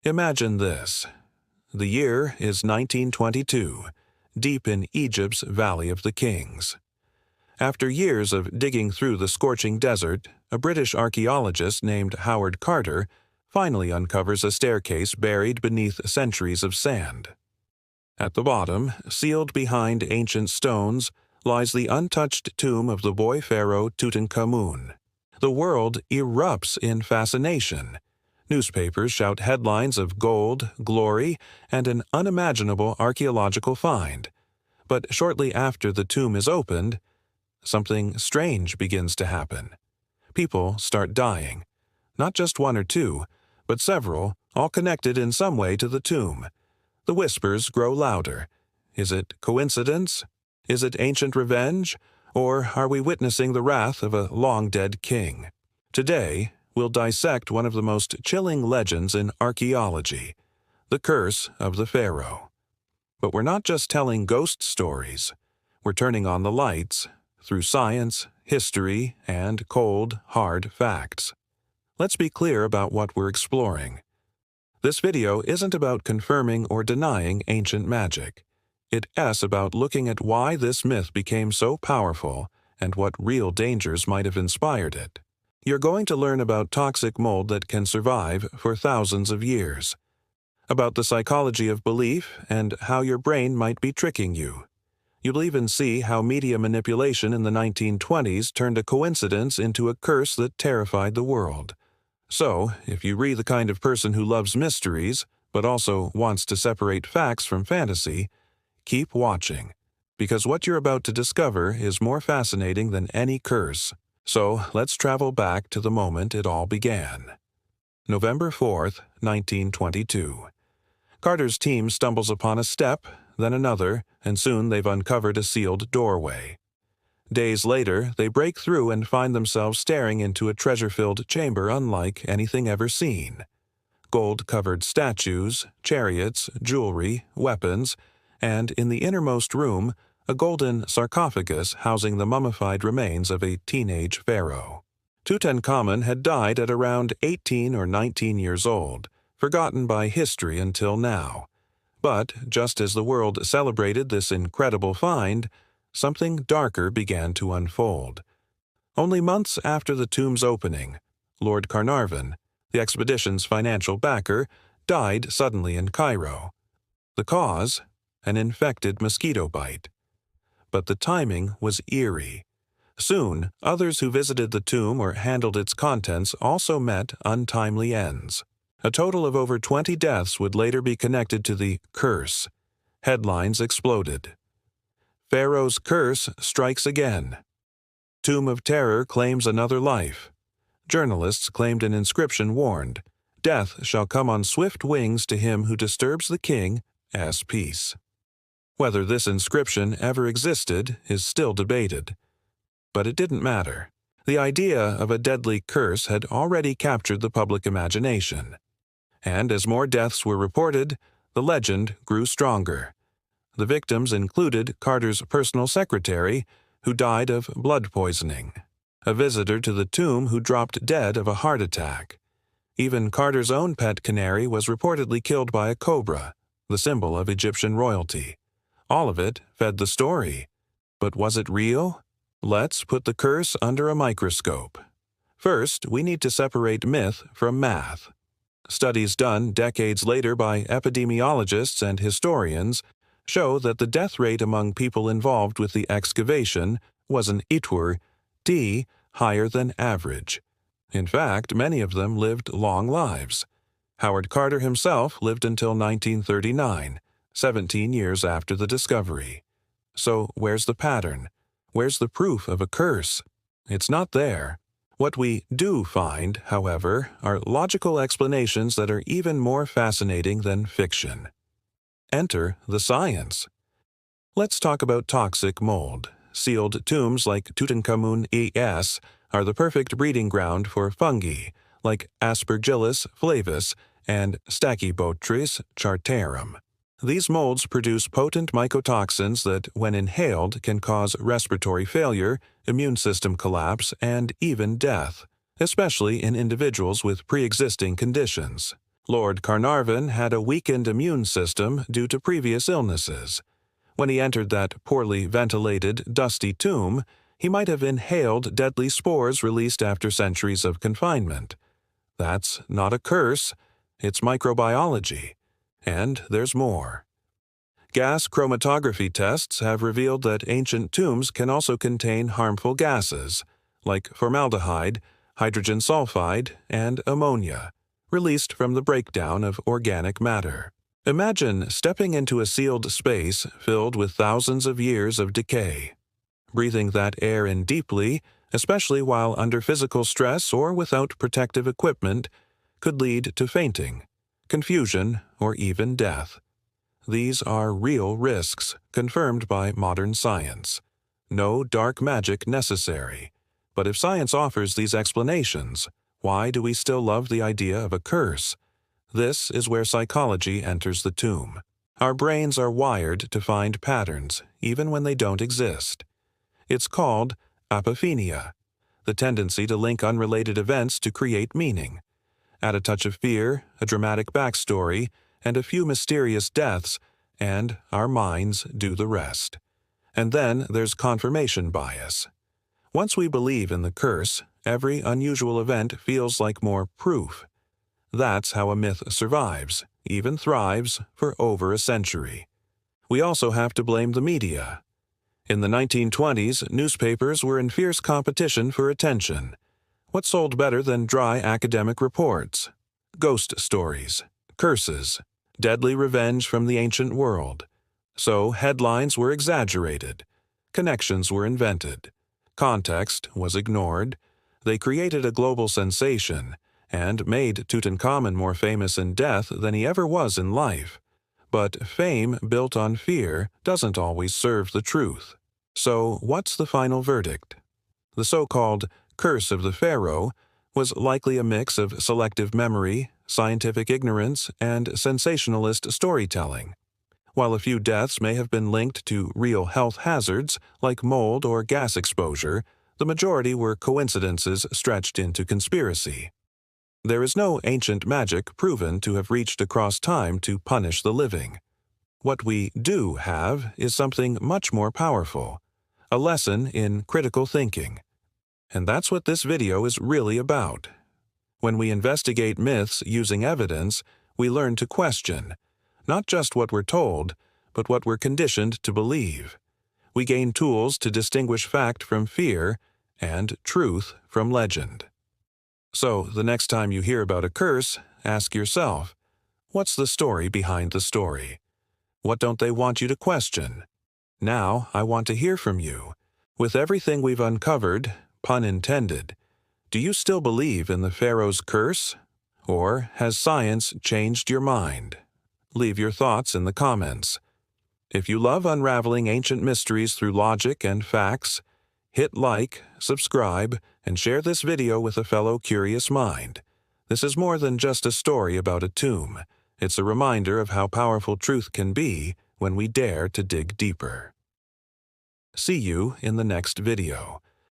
Imagine this. The year is 1922, deep in Egypt's Valley of the Kings. After years of digging through the scorching desert, a British archaeologist named Howard Carter finally uncovers a staircase buried beneath centuries of sand. At the bottom, sealed behind ancient stones, lies the untouched tomb of the boy pharaoh Tutankhamun. The world erupts in fascination. Newspapers shout headlines of gold, glory, and an unimaginable archaeological find. But shortly after the tomb is opened, something strange begins to happen. People start dying. Not just one or two, but several, all connected in some way to the tomb. The whispers grow louder. Is it coincidence? Is it ancient revenge? Or are we witnessing the wrath of a long-dead king? Today, we'll dissect one of the most chilling legends in archaeology, the curse of the Pharaoh. But we're not just telling ghost stories. We're turning on the lights through science, history, and cold, hard facts. Let's be clear about what we're exploring. This video isn't about confirming or denying ancient magic. It's about looking at why this myth became so powerful and what real dangers might have inspired it. You're going to learn about toxic mold that can survive for thousands of years, about the psychology of belief and how your brain might be tricking you. You'll even see how media manipulation in the 1920s turned a coincidence into a curse that terrified the world. So, if you're the kind of person who loves mysteries, but also wants to separate facts from fantasy, keep watching, because what you're about to discover is more fascinating than any curse. So, let's travel back to the moment it all began. November 4th, 1922. Carter's team stumbles upon a step, then another, and soon they've uncovered a sealed doorway. Days later, they break through and find themselves staring into a treasure-filled chamber unlike anything ever seen. Gold-covered statues, chariots, jewelry, weapons, and in the innermost room, a golden sarcophagus housing the mummified remains of a teenage pharaoh. Tutankhamun had died at around 18 or 19 years old, forgotten by history until now. But just as the world celebrated this incredible find, something darker began to unfold. Only months after the tomb's opening, Lord Carnarvon, the expedition's financial backer, died suddenly in Cairo. The cause? An infected mosquito bite. But the timing was eerie. Soon, others who visited the tomb or handled its contents also met untimely ends. A total of over 20 deaths would later be connected to the curse. Headlines exploded. Pharaoh's curse strikes again. Tomb of Terror claims another life. Journalists claimed an inscription warned, "Death shall come on swift wings to him who disturbs the king's peace." Whether this inscription ever existed is still debated. But it didn't matter. The idea of a deadly curse had already captured the public imagination. And as more deaths were reported, the legend grew stronger. The victims included Carter's personal secretary, who died of blood poisoning, a visitor to the tomb who dropped dead of a heart attack. Even Carter's own pet canary was reportedly killed by a cobra, the symbol of Egyptian royalty. All of it fed the story. But was it real? Let's put the curse under a microscope. First, we need to separate myth from math. Studies done decades later by epidemiologists and historians show that the death rate among people involved with the excavation was an d higher than average. In fact, many of them lived long lives. Howard Carter himself lived until 1939, 17 years after the discovery. So where's the pattern? Where's the proof of a curse? It's not there. What we do find, however, are logical explanations that are even more fascinating than fiction. Enter the science. Let's talk about toxic mold. Sealed tombs like Tutankhamun Es are the perfect breeding ground for fungi like Aspergillus flavus and Stachybotrys chartarum. These molds produce potent mycotoxins that, when inhaled, can cause respiratory failure, immune system collapse, and even death, especially in individuals with pre-existing conditions. Lord Carnarvon had a weakened immune system due to previous illnesses. When he entered that poorly ventilated, dusty tomb, he might have inhaled deadly spores released after centuries of confinement. That's not a curse, it's microbiology. And there's more. Gas chromatography tests have revealed that ancient tombs can also contain harmful gases, like formaldehyde, hydrogen sulfide, and ammonia, released from the breakdown of organic matter. Imagine stepping into a sealed space filled with thousands of years of decay. Breathing that air in deeply, especially while under physical stress or without protective equipment, could lead to fainting, confusion, or even death. These are real risks, confirmed by modern science. No dark magic necessary. But if science offers these explanations, why do we still love the idea of a curse? This is where psychology enters the tomb. Our brains are wired to find patterns, even when they don't exist. It's called apophenia, the tendency to link unrelated events to create meaning. Add a touch of fear, a dramatic backstory, and a few mysterious deaths, and our minds do the rest. And then there's confirmation bias. Once we believe in the curse, every unusual event feels like more proof. That's how a myth survives, even thrives, for over a century. We also have to blame the media. In the 1920s, newspapers were in fierce competition for attention. What sold better than dry academic reports? Ghost stories, curses, deadly revenge from the ancient world. So headlines were exaggerated. Connections were invented. Context was ignored. They created a global sensation and made Tutankhamun more famous in death than he ever was in life. But fame built on fear doesn't always serve the truth. So what's the final verdict? The so-called curse of the Pharaoh was likely a mix of selective memory, scientific ignorance, and sensationalist storytelling. While a few deaths may have been linked to real health hazards like mold or gas exposure, the majority were coincidences stretched into conspiracy. There is no ancient magic proven to have reached across time to punish the living. What we do have is something much more powerful, a lesson in critical thinking. And that's what this video is really about. When we investigate myths using evidence, we learn to question, not just what we're told, but what we're conditioned to believe. We gain tools to distinguish fact from fear and truth from legend. So, the next time you hear about a curse, ask yourself, what's the story behind the story? What don't they want you to question? Now, I want to hear from you. With everything we've uncovered, pun intended, do you still believe in the Pharaoh's curse? Or has science changed your mind? Leave your thoughts in the comments. If you love unraveling ancient mysteries through logic and facts, hit like, subscribe, and share this video with a fellow curious mind. This is more than just a story about a tomb. It's a reminder of how powerful truth can be when we dare to dig deeper. See you in the next video.